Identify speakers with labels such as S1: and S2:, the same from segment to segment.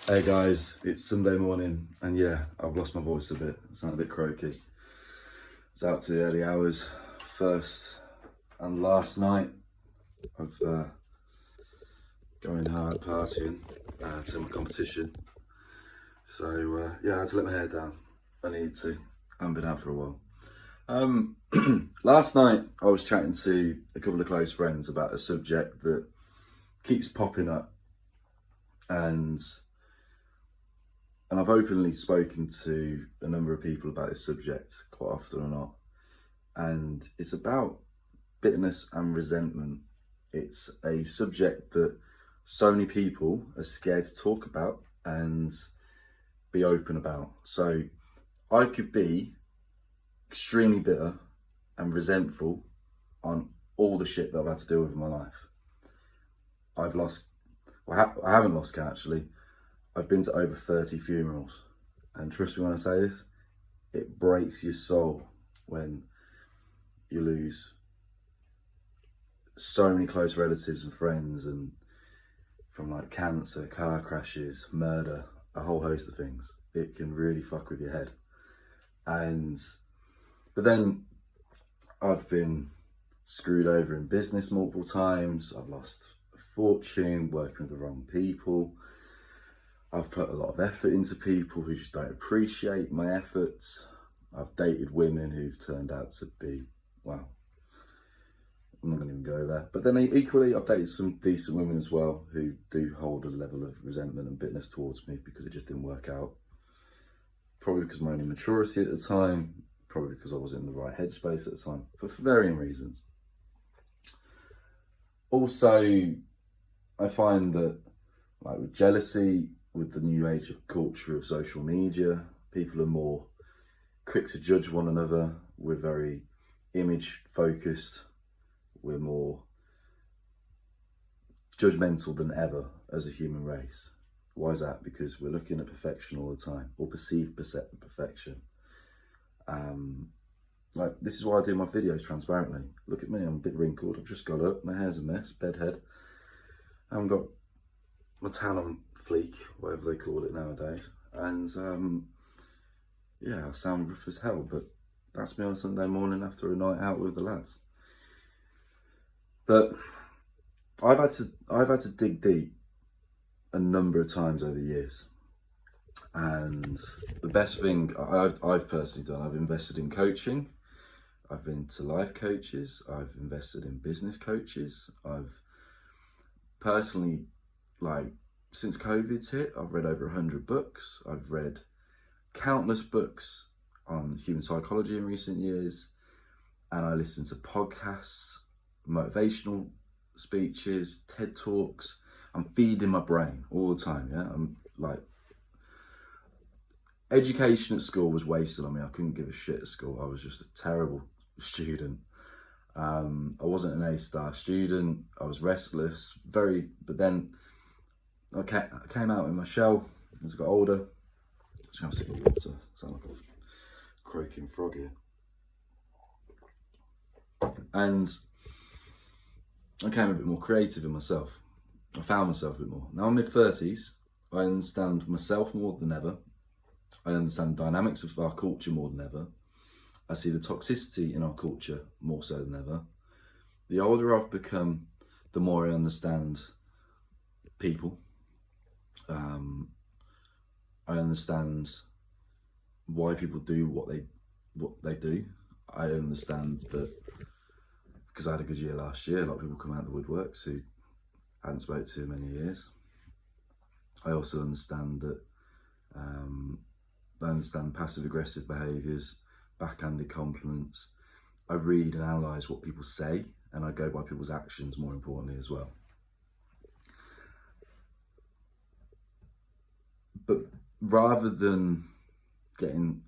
S1: Hey guys, it's Sunday morning, and yeah, I've lost my voice a bit. I sound a bit croaky. It's out to the early hours, first and last night of going hard partying to my competition. So yeah, I had to let my hair down. I need to. I haven't been out for a while. Last night I was chatting to a couple of close friends about a subject that keeps popping up, and I've openly spoken to a number of people about this subject quite often or not. And it's about bitterness and resentment. It's a subject that so many people are scared to talk about and be open about. So I could be extremely bitter and resentful on all the shit that I've had to deal with in my life. I haven't lost count actually. I've been to over 30 funerals, and trust me when I say this, it breaks your soul when you lose so many close relatives and friends, and from like cancer, car crashes, murder, a whole host of things. It can really fuck with your head. But then I've been screwed over in business multiple times. I've lost a fortune working with the wrong people. I've put a lot of effort into people who just don't appreciate my efforts. I've dated women who've turned out to be, well, I'm not going to even go there. But then equally, I've dated some decent women as well who do hold a level of resentment and bitterness towards me because it just didn't work out. Probably because of my own immaturity at the time, probably because I wasn't in the right headspace at the time, for varying reasons. Also, I find that, like with jealousy, with the new age of culture of social media, people are more quick to judge one another. We're very image focused. We're more judgmental than ever as a human race. Why is that? Because we're looking at perfection all the time, or perceived perfection. Like, this is why I do my videos transparently. Look at me, I'm a bit wrinkled. I've just got up, my hair's a mess, bedhead. I haven't got my tan on fleek, whatever they call it nowadays. And yeah, I sound rough as hell, but that's me on a Sunday morning after a night out with the lads. But I've had to dig deep a number of times over the years. And the best thing I've personally done, I've invested in coaching. I've been to life coaches. I've invested in business coaches. I've personally, like, since COVID's hit, I've read over 100 books. I've read countless books on human psychology in recent years. And I listen to podcasts, motivational speeches, TED Talks. I'm feeding my brain all the time, yeah? I'm like, education at school was wasted on me. I couldn't give a shit at school. I was just a terrible student. I wasn't an A-star student. I was restless, but then I came out in my shell as I got older. Just have a sip of water. Sound like a croaking frog here. And I became a bit more creative in myself. I found myself a bit more. Now I'm mid-30s. I understand myself more than ever. I understand the dynamics of our culture more than ever. I see the toxicity in our culture more so than ever. The older I've become, the more I understand people. I understand why people do what they do. I understand that because I had a good year last year. A lot of people come out of the woodworks who I hadn't spoken to in many years. I also understand that I understand passive aggressive behaviours, backhanded compliments. I read and analyse what people say, and I go by people's actions more importantly as well. But rather than getting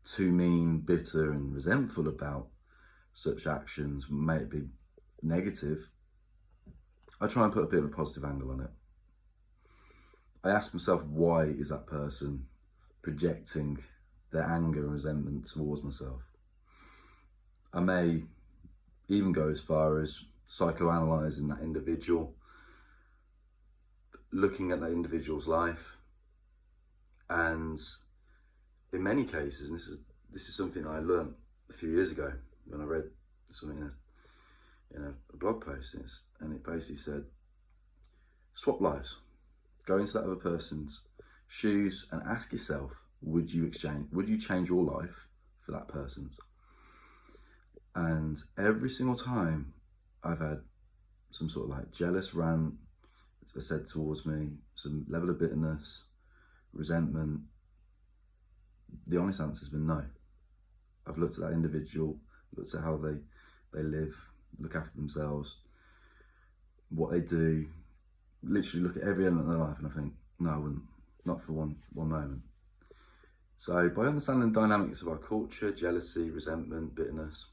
S1: too mean, bitter and resentful about such actions, may it be negative, I try and put a bit of a positive angle on it. I ask myself, why is that person projecting their anger and resentment towards myself? I may even go as far as psychoanalyzing that individual, looking at that individual's life, And in many cases, and this is something I learned a few years ago when I read something in a blog post, and it basically said, swap lives. Go into that other person's shoes and ask yourself, would you change your life for that person's? And every single time I've had some sort of like jealous rant said towards me, some level of bitterness, resentment, the honest answer has been no. I've looked at that individual, looked at how they live, look after themselves, what they do, literally look at every element of their life, and I think, no, I wouldn't, not for one moment. So by understanding the dynamics of our culture, jealousy, resentment, bitterness,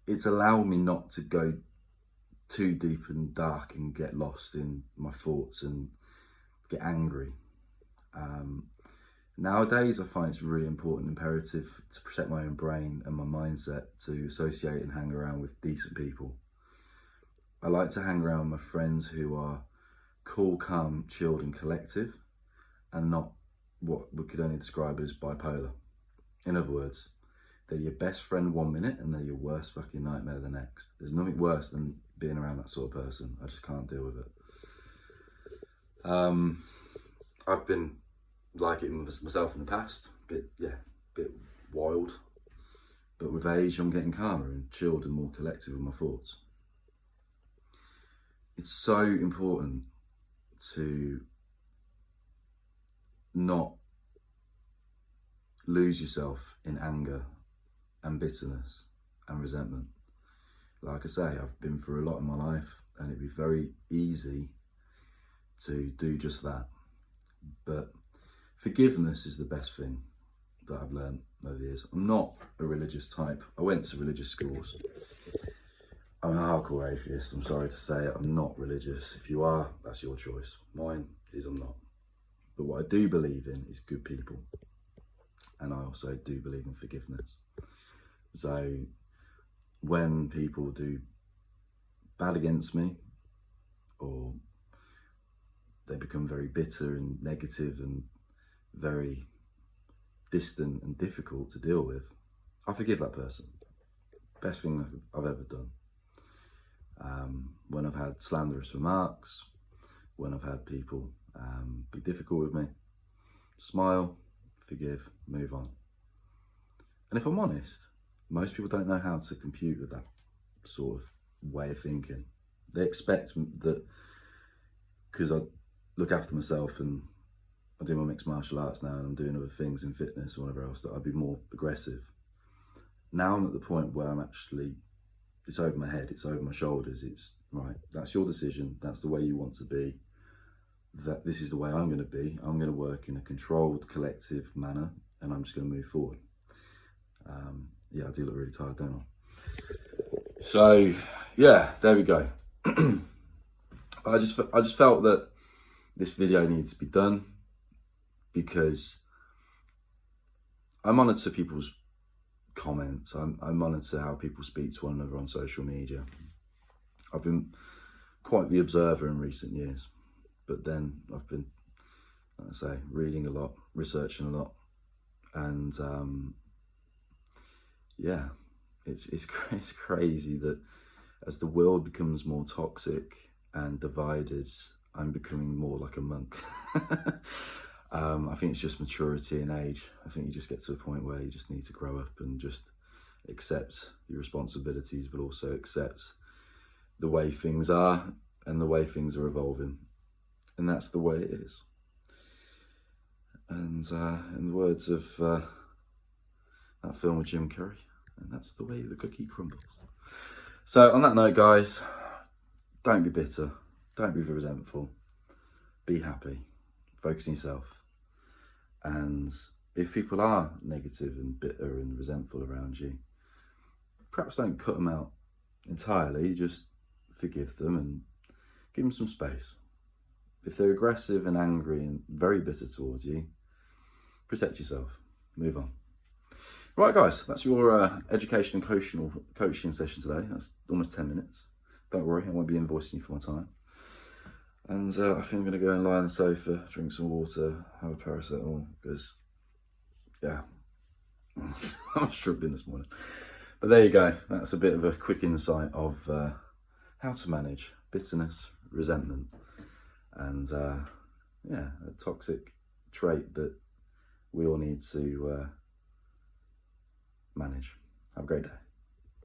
S1: it's allowed me not to go too deep and dark and get lost in my thoughts and get angry. Nowadays, I find it's really important, imperative to protect my own brain and my mindset to associate and hang around with decent people. I like to hang around with my friends who are cool, calm, chilled and collective, and not what we could only describe as bipolar. In other words, they're your best friend 1 minute and they're your worst fucking nightmare the next. There's nothing worse than being around that sort of person. I just can't deal with it. I've been like it myself in the past, bit wild. But with age, I'm getting calmer and chilled and more collective with my thoughts. It's so important to not lose yourself in anger and bitterness and resentment. Like I say, I've been through a lot in my life, and it'd be very easy to do just that. But forgiveness is the best thing that I've learned over the years. I'm not a religious type. I went to religious schools. I'm a hardcore atheist. I'm sorry to say it. I'm not religious. If you are, that's your choice. Mine is I'm not. But what I do believe in is good people. And I also do believe in forgiveness. So when people do bad against me, or they become very bitter and negative and very distant and difficult to deal with, I forgive that person. Best thing I've ever done. When I've had slanderous remarks, when I've had people be difficult with me, smile, forgive, move on. And if I'm honest, most people don't know how to compute with that sort of way of thinking. They expect that because I look after myself and I do my mixed martial arts now and I'm doing other things in fitness or whatever else, that I'd be more aggressive. Now I'm at the point where I'm actually, it's over my head, it's over my shoulders, it's right, that's your decision, that's the way you want to be, that this is the way I'm going to be. I'm going to work in a controlled, collective manner, and I'm just going to move forward. Yeah, I do look really tired, don't I? So, yeah, there we go. I just felt that this video needs to be done because I monitor people's comments. I monitor how people speak to one another on social media. I've been quite the observer in recent years, but then I've been, like I say, reading a lot, researching a lot, and yeah, it's crazy that as the world becomes more toxic and divided, I'm becoming more like a monk. I think it's just maturity and age. I think you just get to a point where you just need to grow up and just accept your responsibilities, but also accept the way things are and the way things are evolving. And that's the way it is. And in the words of that film with Jim Carrey, and that's the way the cookie crumbles. So on that note, guys, don't be bitter, don't be resentful, be happy, focus on yourself. And if people are negative and bitter and resentful around you, perhaps don't cut them out entirely, just forgive them and give them some space. If they're aggressive and angry and very bitter towards you, protect yourself, move on. Right, guys, that's your education and coaching session today. That's almost 10 minutes. Don't worry, I won't be invoicing you for my time. And I think I'm going to go and lie on the sofa, drink some water, have a paracetamol, because, yeah, I'm struggling this morning. But there you go. That's a bit of a quick insight of how to manage bitterness, resentment, and yeah, a toxic trait that we all need to manage. Have a great day.